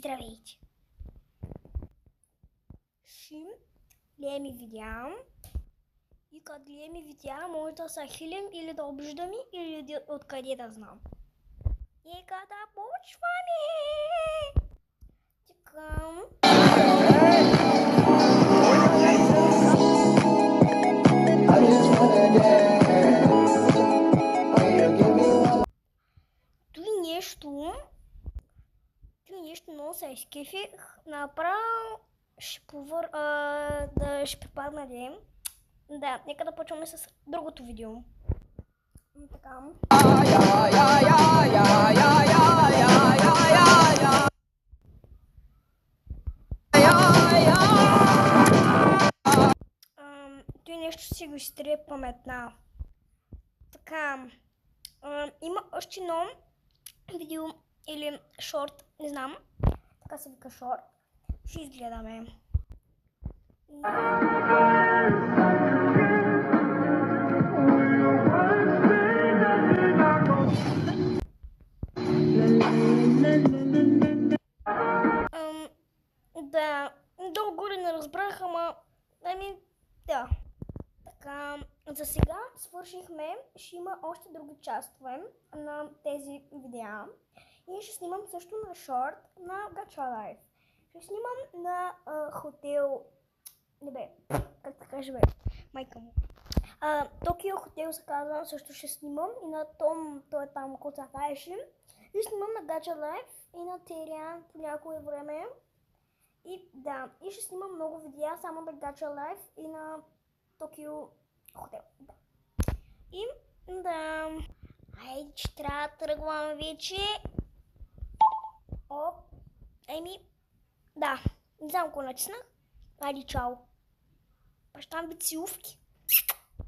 Здравейте! Ще гледаме видеа и като гледаме видеа може да се хилим или да обиждаме или откъде да знам. И когда почваме! Така... Нещо много се изкефих, направо ще припадна ден. Да, нека да почваме с другото видео. Така. Той нещо си го изтрие паметна. Така. Има още едно видео или шорт, не знам. Така се вика шорт. Ще изгледаме. Да, долу-горе не разбрах, ама... да. Така, за сега свършихме. Ще има още други частове на тези видеа. И ще снимам също на шорт на Gacha Life. Ще снимам на хотел... Не бе, как да кажа бе, майка му. Токио хотел се казва, също ще снимам. И на Том, той е там, който се казваше. И снимам на Gacha Life и на Териан по някое време. И да, и ще снимам много видеа само на Gacha Life и на Токио хотел. Да. И да... Айде, че трябва да тръгвам вече. Оп. Да. Не знам какво натиснах. Айде, чао. Бащам ви целувки.